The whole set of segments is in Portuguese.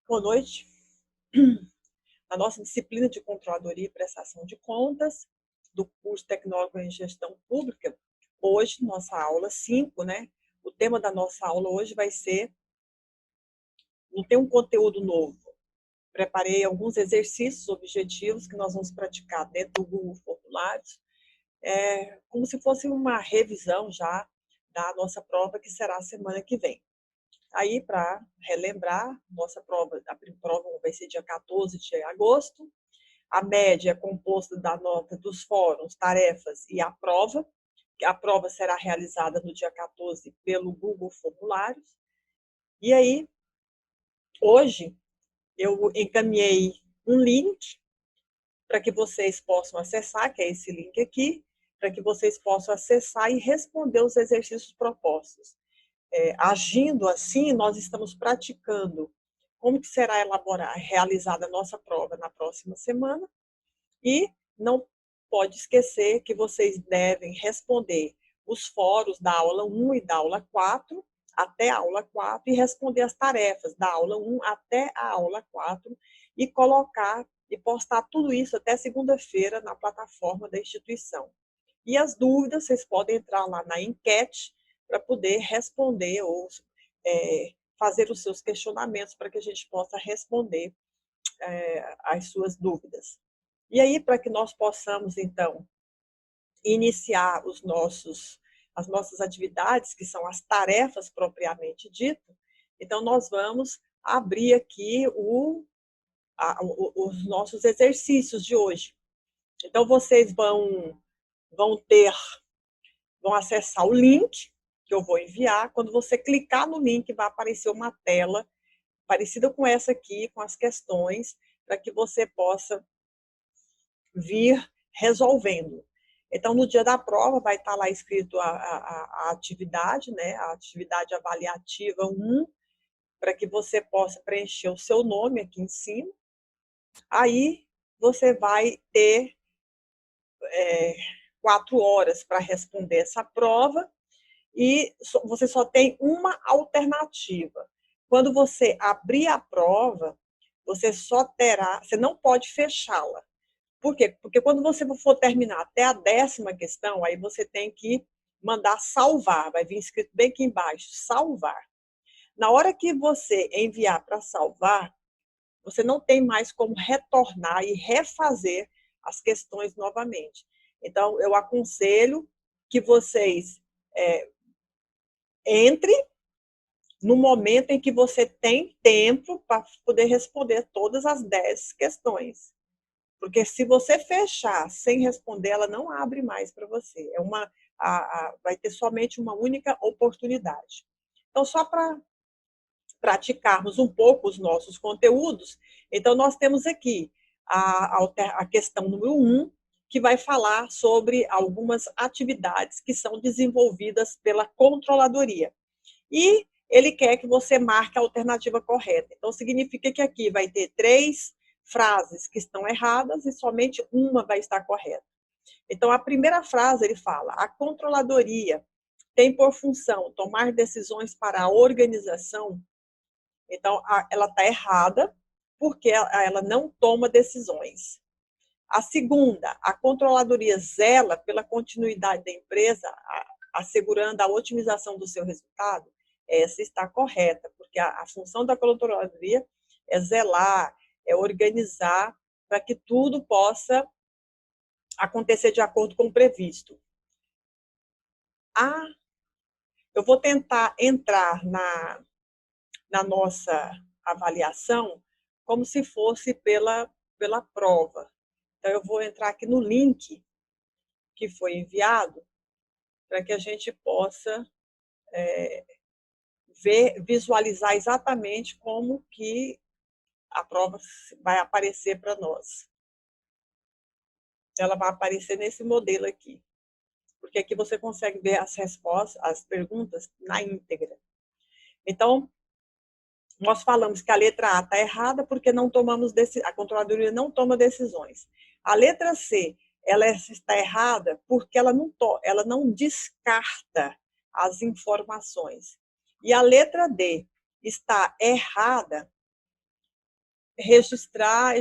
Boa noite. Na nossa disciplina de Controladoria e Prestação de Contas, do curso Tecnólogo em Gestão Pública, hoje, nossa aula 5, né? O tema da nossa aula hoje vai ser, não tem um conteúdo novo. Preparei alguns exercícios objetivos que nós vamos praticar dentro do Google Formulários, como se fosse uma revisão já da nossa prova, que será a semana que vem. Aí, para relembrar, nossa prova, a prova vai ser dia 14 de agosto. A média é composta da nota dos fóruns, tarefas e a prova. A prova será realizada no dia 14 pelo Google Formulários. E aí, hoje, eu encaminhei um link para que vocês possam acessar, que é esse link aqui, para que vocês possam acessar e responder os exercícios propostos. Agindo assim, nós estamos praticando como que será realizada a nossa prova na próxima semana, e não pode esquecer que vocês devem responder os fóruns da aula 1 e da aula 4, até a aula 4, e responder as tarefas da aula 1 até a aula 4, e colocar e postar tudo isso até segunda-feira na plataforma da instituição. E as dúvidas, vocês podem entrar lá na enquete para poder responder ou fazer os seus questionamentos para que a gente possa responder as suas dúvidas. E aí, para que nós possamos, então, iniciar as nossas atividades, que são as tarefas propriamente dito, então nós vamos abrir aqui os nossos exercícios de hoje. Então, vocês vão acessar o link que eu vou enviar. Quando você clicar no link, vai aparecer uma tela parecida com essa aqui, com as questões, para que você possa vir resolvendo. Então, no dia da prova, vai estar lá escrito a atividade, né? A atividade avaliativa 1, para que você possa preencher o seu nome aqui em cima. Aí, você vai ter 4 horas para responder essa prova, e você só tem uma alternativa. Quando você abrir a prova, você não pode fechá-la. Por quê? Porque quando você for terminar até a 10ª questão, aí você tem que mandar salvar, vai vir escrito bem aqui embaixo, salvar. Na hora que você enviar para salvar, você não tem mais como retornar e refazer as questões novamente. Então, eu aconselho que vocês entrem no momento em que você tem tempo para poder responder todas as 10 questões. Porque se você fechar sem responder, ela não abre mais para você. Vai ter somente uma única oportunidade. Então, só para praticarmos um pouco os nossos conteúdos, então nós temos aqui a questão número 1, que vai falar sobre algumas atividades que são desenvolvidas pela controladoria. E ele quer que você marque a alternativa correta. Então, significa que aqui vai ter 3 frases que estão erradas e somente uma vai estar correta. Então, a primeira frase, ele fala: a controladoria tem por função tomar decisões para a organização. Então, ela está errada, porque ela não toma decisões. A segunda, a controladoria zela pela continuidade da empresa, assegurando a otimização do seu resultado. Essa está correta, porque a função da controladoria é zelar, é organizar para que tudo possa acontecer de acordo com o previsto. Eu vou tentar entrar na nossa avaliação como se fosse pela prova. Então, eu vou entrar aqui no link que foi enviado para que a gente possa visualizar exatamente como que a prova vai aparecer para nós. Ela vai aparecer nesse modelo aqui, porque aqui você consegue ver as respostas, as perguntas na íntegra. Então, nós falamos que a letra A está errada porque a controladoria não toma decisões. A letra C, ela está errada porque ela não descarta as informações. E a letra D está errada registrar,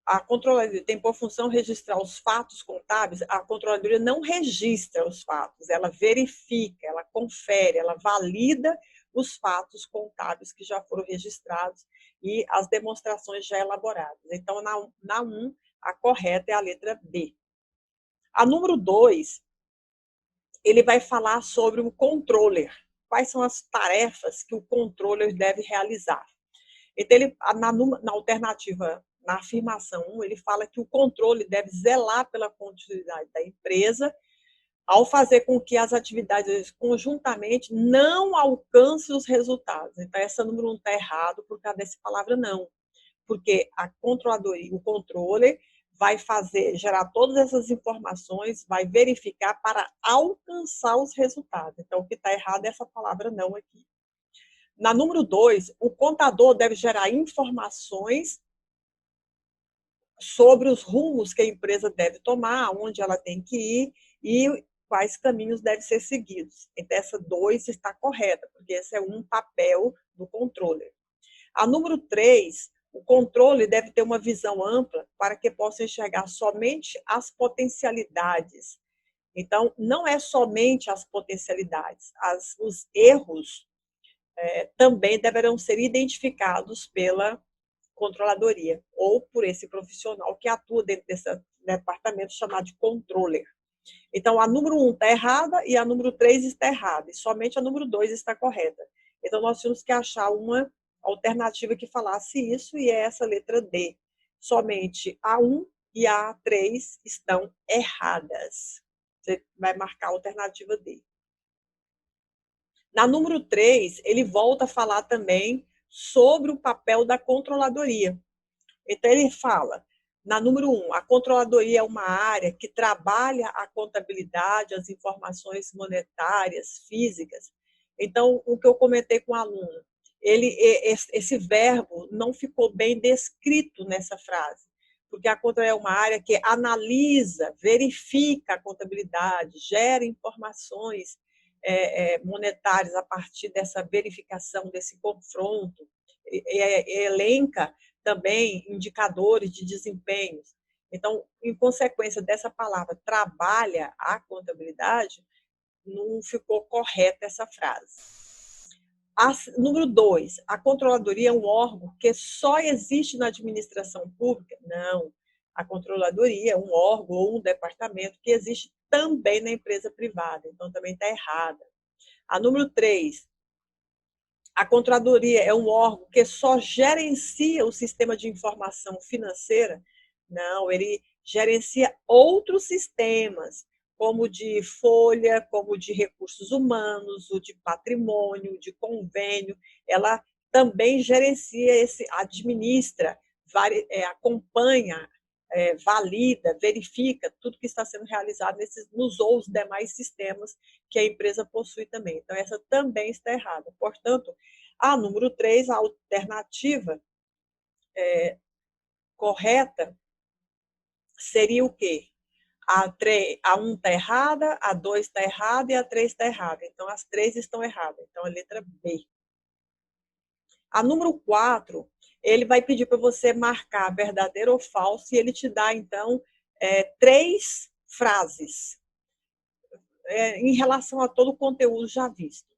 a controladoria tem por função registrar os fatos contábeis. A controladoria não registra os fatos, ela verifica, ela confere, ela valida os fatos contábeis que já foram registrados e as demonstrações já elaboradas. Então, na 1, a correta é a letra B. A número 2, ele vai falar sobre o controller. Quais são as tarefas que o controller deve realizar? Então, na alternativa, na afirmação 1, ele fala que o controle deve zelar pela continuidade da empresa ao fazer com que as atividades conjuntamente não alcancem os resultados. Então, essa número 1 está errado por causa dessa palavra não. Porque a controladoria, o controle vai gerar todas essas informações, vai verificar para alcançar os resultados. Então, o que está errado é essa palavra não aqui. Na número 2, o contador deve gerar informações sobre os rumos que a empresa deve tomar, onde ela tem que ir e quais caminhos devem ser seguidos. Então, essa 2 está correta, porque esse é um papel do controller. A número 3, o controle deve ter uma visão ampla para que possa enxergar somente as potencialidades. Então, não é somente as potencialidades, os erros também deverão ser identificados pela controladoria ou por esse profissional que atua dentro desse departamento chamado de controller. Então, a número 1 está errada e a número 3 está errada, e somente a número 2 está correta. Então, nós tínhamos que achar uma alternativa que falasse isso, e é essa letra D. Somente a 1 e a 3 estão erradas. Você vai marcar a alternativa D. Na número 3, ele volta a falar também sobre o papel da controladoria. Então, ele fala, na número 1, a controladoria é uma área que trabalha a contabilidade, as informações monetárias, físicas. Então, o que eu comentei com o aluno, esse verbo não ficou bem descrito nessa frase, porque a controladoria é uma área que analisa, verifica a contabilidade, gera informações monetárias a partir dessa verificação, desse confronto, elenca também indicadores de desempenhos. Então, em consequência dessa palavra, trabalha a contabilidade, não ficou correta essa frase. Número 2, a controladoria é um órgão que só existe na administração pública? Não. A controladoria é um órgão ou um departamento que existe também na empresa privada. Então, também está errada. A número 3, a controladoria é um órgão que só gerencia o sistema de informação financeira? Não, ele gerencia outros sistemas, como de folha, como de recursos humanos, o de patrimônio, de convênio. Ela também gerencia, administra, acompanha, valida, verifica tudo que está sendo realizado nos ou os demais sistemas que a empresa possui também. Então, essa também está errada. Portanto, a número 3, a alternativa correta seria o quê? A 1 está errada, a 2 está errada e a 3 está errada. Então, as 3 estão erradas. Então, a letra B. A número 4, ele vai pedir para você marcar verdadeiro ou falso, e ele te dá, então, 3 frases em relação a todo o conteúdo já visto.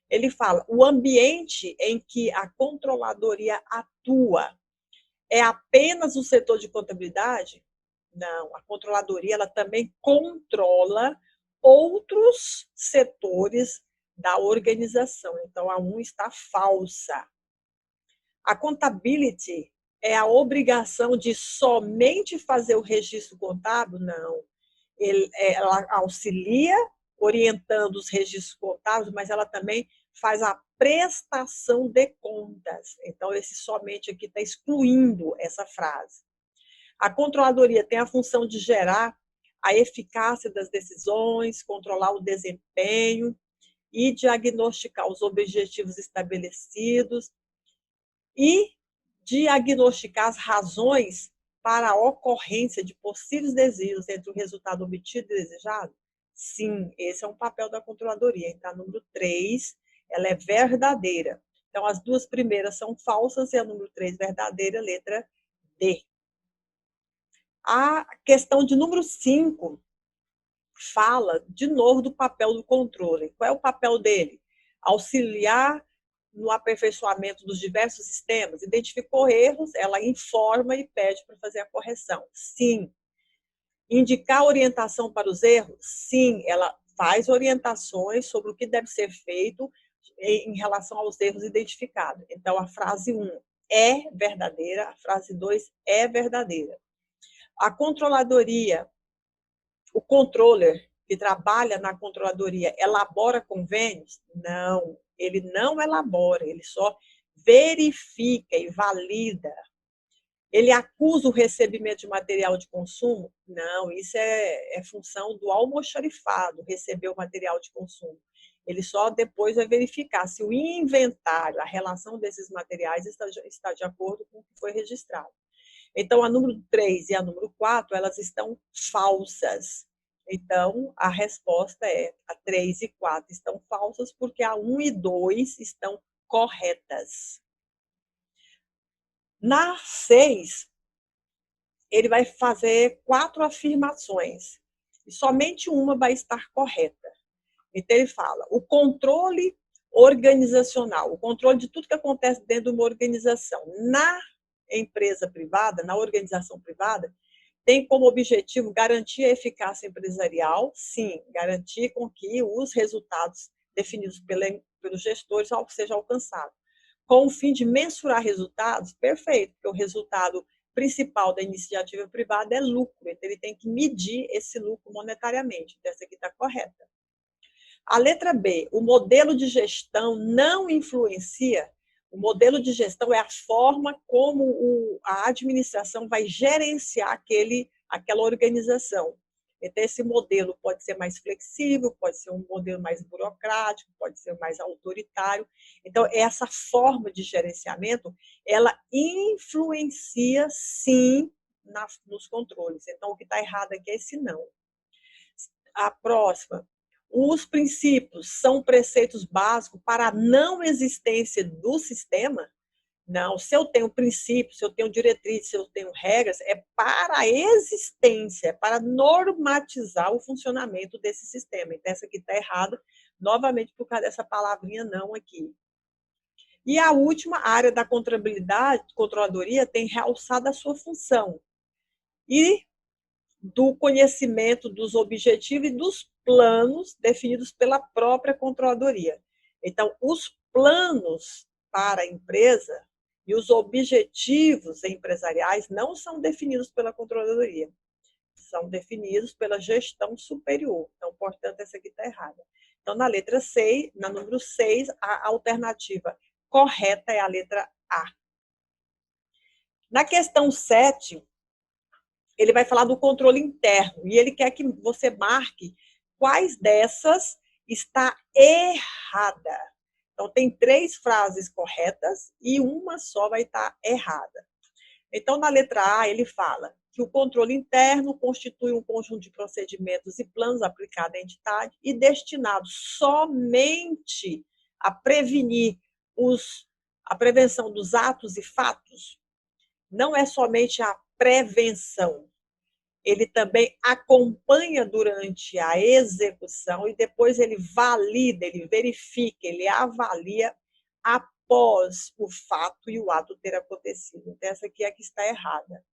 Ele fala, o ambiente em que a controladoria atua é apenas o setor de contabilidade? Não, a controladoria ela também controla outros setores da organização. Então, a 1 está falsa. A contability é a obrigação de somente fazer o registro contábil? Não. Ela auxilia orientando os registros contábeis, mas ela também faz a prestação de contas. Então, esse somente aqui está excluindo essa frase. A controladoria tem a função de gerar a eficácia das decisões, controlar o desempenho e diagnosticar os objetivos estabelecidos e diagnosticar as razões para a ocorrência de possíveis desvios entre o resultado obtido e desejado? Sim, esse é um papel da controladoria. Então, a número 3, ela é verdadeira, Então, as duas primeiras são falsas e a número 3 verdadeira, letra D. A questão de número 5 fala, de novo, do papel do controle. Qual é o papel dele? Auxiliar no aperfeiçoamento dos diversos sistemas. Identificou erros, ela informa e pede para fazer a correção. Sim. Indicar orientação para os erros? Sim, ela faz orientações sobre o que deve ser feito em relação aos erros identificados. Então, a frase 1 é verdadeira, a frase 2 é verdadeira. A controladoria, o controller que trabalha na controladoria, elabora convênios? Não, ele não elabora, ele só verifica e valida. Ele acusa o recebimento de material de consumo? Não, isso é função do almoxarifado, receber o material de consumo. Ele só depois vai verificar se o inventário, a relação desses materiais está de acordo com o que foi registrado. Então, a número 3 e a número 4, elas estão falsas. Então, a resposta é a 3 e 4 estão falsas porque a 1 e 2 estão corretas. Na 6, ele vai fazer 4 afirmações e somente uma vai estar correta. Então, ele fala, o controle organizacional, o controle de tudo que acontece dentro de uma organização, na empresa privada, na organização privada, tem como objetivo garantir a eficácia empresarial, sim, garantir com que os resultados definidos pelos gestores sejam alcançados. Com o fim de mensurar resultados, perfeito, porque o resultado principal da iniciativa privada é lucro, então ele tem que medir esse lucro monetariamente. Então, essa aqui está correta. A letra B, o modelo de gestão não influencia. O modelo de gestão é a forma como a administração vai gerenciar aquela organização. Então, esse modelo pode ser mais flexível, pode ser um modelo mais burocrático, pode ser mais autoritário. Então, essa forma de gerenciamento, ela influencia, sim, nos controles. Então, o que está errado aqui é esse não. A próxima. Os princípios são preceitos básicos para a não existência do sistema? Não, se eu tenho princípios, se eu tenho diretrizes, se eu tenho regras, é para a existência, é para normatizar o funcionamento desse sistema. Então, essa aqui está errada, novamente por causa dessa palavrinha não aqui. E a última, a área da contabilidade, controladoria, tem realçado a sua função. E do conhecimento dos objetivos e dos planos definidos pela própria controladoria. Então, os planos para a empresa e os objetivos empresariais não são definidos pela controladoria, são definidos pela gestão superior. Então, portanto, essa aqui está errada. Então, na letra 6, na número 6, a alternativa correta é a letra A. Na questão 7, ele vai falar do controle interno e ele quer que você marque quais dessas está errada. Então, tem 3 frases corretas e uma só vai estar errada. Então, na letra A, ele fala que o controle interno constitui um conjunto de procedimentos e planos aplicados à entidade e destinados somente a prevenir a prevenção dos atos e fatos. Não é somente a prevenção. Ele também acompanha durante a execução e depois ele valida, ele verifica, ele avalia após o fato e o ato ter acontecido. Então, essa aqui é a que está errada.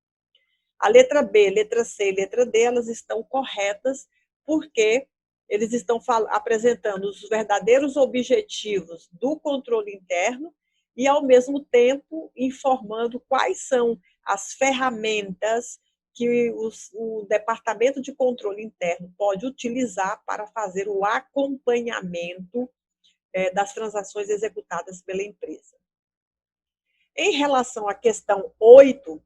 A letra B, letra C e letra D, elas estão corretas porque eles estão apresentando os verdadeiros objetivos do controle interno e, ao mesmo tempo, informando quais são as ferramentas que o Departamento de Controle Interno pode utilizar para fazer o acompanhamento das transações executadas pela empresa. Em relação à questão 8,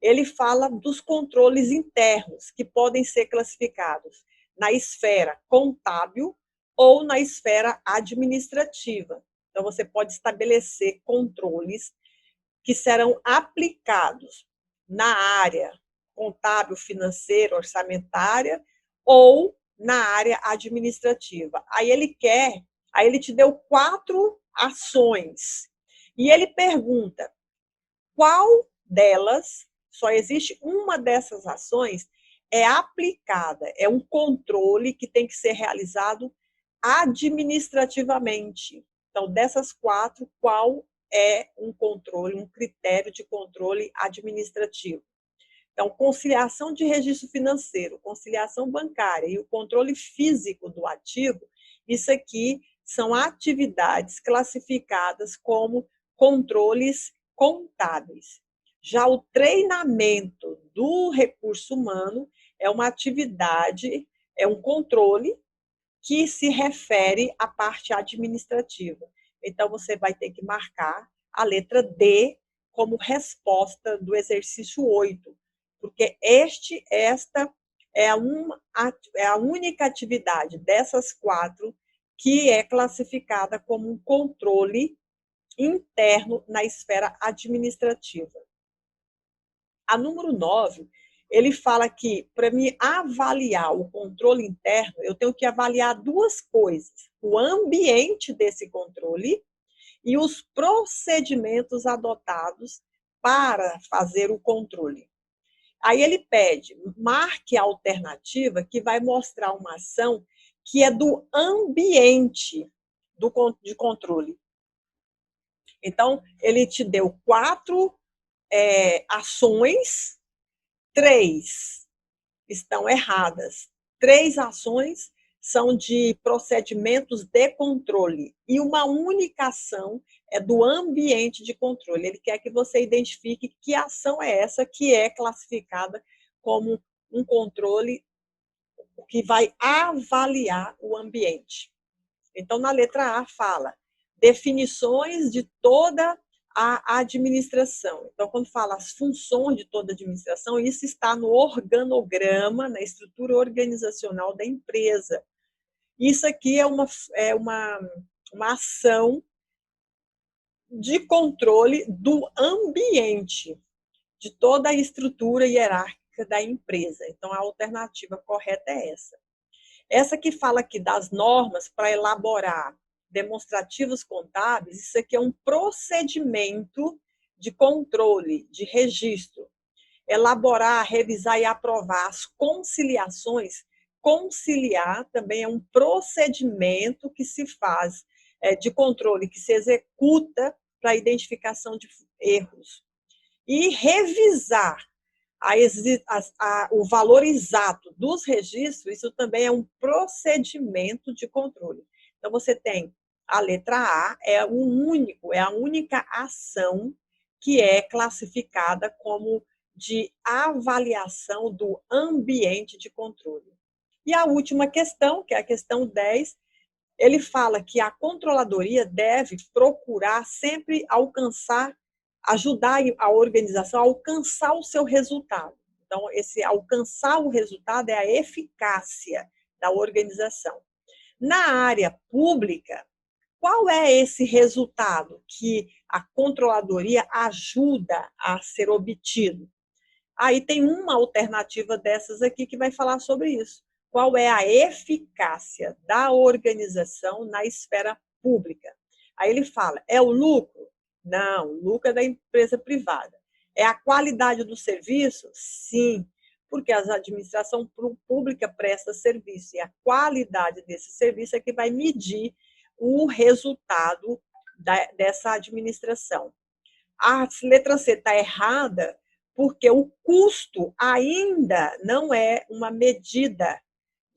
ele fala dos controles internos, que podem ser classificados na esfera contábil ou na esfera administrativa. Então, você pode estabelecer controles que serão aplicados na área contábil, financeira, orçamentária ou na área administrativa. Aí ele te deu 4 ações. E ele pergunta qual delas, só existe uma dessas ações, é aplicada, é um controle que tem que ser realizado administrativamente. Então, dessas 4, qual é um controle, um critério de controle administrativo? Então, conciliação de registro financeiro, conciliação bancária e o controle físico do ativo, isso aqui são atividades classificadas como controles contábeis. Já o treinamento do recurso humano é uma atividade, é um controle que se refere à parte administrativa. Então, você vai ter que marcar a letra D como resposta do exercício 8, porque esta é a única atividade dessas 4 que é classificada como um controle interno na esfera administrativa. A número 9, ele fala que para me avaliar o controle interno, eu tenho que avaliar 2 coisas: o ambiente desse controle e os procedimentos adotados para fazer o controle. Aí ele pede, marque a alternativa que vai mostrar uma ação que é do ambiente de controle. Então, ele te deu 4 ações, 3 estão erradas. 3 ações são de procedimentos de controle e uma única ação é do ambiente de controle. Ele quer que você identifique que ação é essa que é classificada como um controle que vai avaliar o ambiente. Então, na letra A fala definições de toda a administração. Então, quando fala as funções de toda a administração, isso está no organograma, na estrutura organizacional da empresa. Isso aqui é uma ação de controle do ambiente, de toda a estrutura hierárquica da empresa. Então, a alternativa correta é essa. Essa que fala aqui das normas para elaborar demonstrativos contábeis, isso aqui é um procedimento de controle, de registro. Elaborar, revisar e aprovar as conciliações. Conciliar também é um procedimento que se faz de controle, que se executa para a identificação de erros. E revisar o valor exato dos registros, isso também é um procedimento de controle. Então, você tem a letra A, é a única ação que é classificada como de avaliação do ambiente de controle. E a última questão, que é a questão 10, ele fala que a controladoria deve procurar sempre ajudar a organização a alcançar o seu resultado. Então, esse alcançar o resultado é a eficácia da organização. Na área pública, qual é esse resultado que a controladoria ajuda a ser obtido? Aí tem uma alternativa dessas aqui que vai falar sobre isso. Qual é a eficácia da organização na esfera pública? Aí ele fala, é o lucro? Não, o lucro é da empresa privada. É a qualidade do serviço? Sim, porque a administração pública presta serviço e a qualidade desse serviço é que vai medir o resultado dessa administração. A letra C está errada porque o custo ainda não é uma medida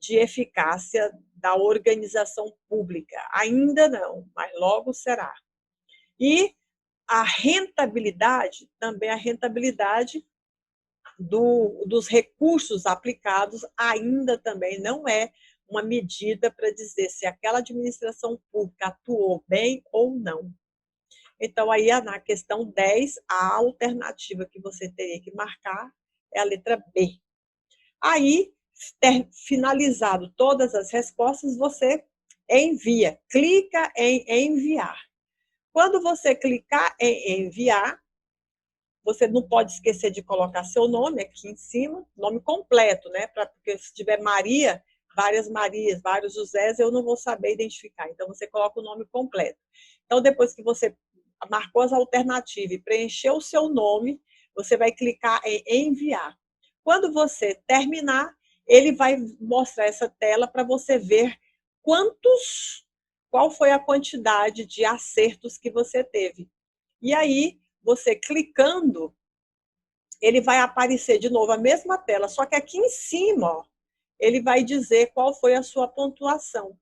de eficácia da organização pública. Ainda não, mas logo será. E a rentabilidade, também a rentabilidade dos recursos aplicados, ainda também não é uma medida para dizer se aquela administração pública atuou bem ou não. Então, aí, na questão 10, a alternativa que você teria que marcar é a letra B. Aí, finalizado todas as respostas, você envia, clica em enviar. Quando você clicar em enviar, você não pode esquecer de colocar seu nome aqui em cima, nome completo, né? Porque se tiver Maria, várias Marias, vários Josés, eu não vou saber identificar. Então, você coloca o nome completo. Então, depois que você marcou as alternativas e preencheu o seu nome, você vai clicar em enviar. Quando você terminar, ele vai mostrar essa tela para você ver qual foi a quantidade de acertos que você teve. E aí, você clicando, ele vai aparecer de novo a mesma tela, só que aqui em cima, ó, ele vai dizer qual foi a sua pontuação.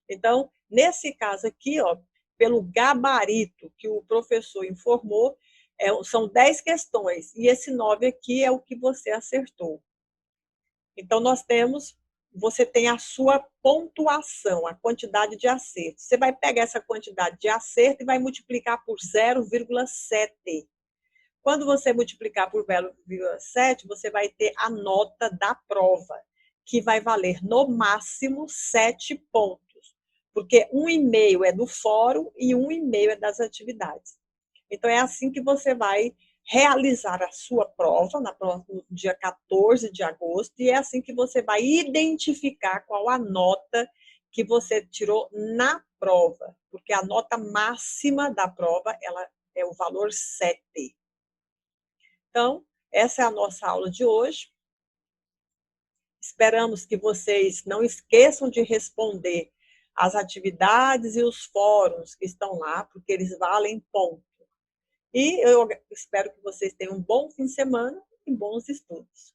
Então, nesse caso aqui, ó, pelo gabarito que o professor informou, são 10 questões, e esse 9 aqui é o que você acertou. Então, você tem a sua pontuação, a quantidade de acertos. Você vai pegar essa quantidade de acerto e vai multiplicar por 0,7. Quando você multiplicar por 0,7, você vai ter a nota da prova, que vai valer no máximo 7 pontos, porque 1,5 é do fórum e 1,5 é das atividades. Então, é assim que você vai realizar a sua prova, no dia 14 de agosto, e é assim que você vai identificar qual a nota que você tirou na prova, porque a nota máxima da prova ela é o valor 7. Então, essa é a nossa aula de hoje. Esperamos que vocês não esqueçam de responder as atividades e os fóruns que estão lá, porque eles valem ponto. E eu espero que vocês tenham um bom fim de semana e bons estudos.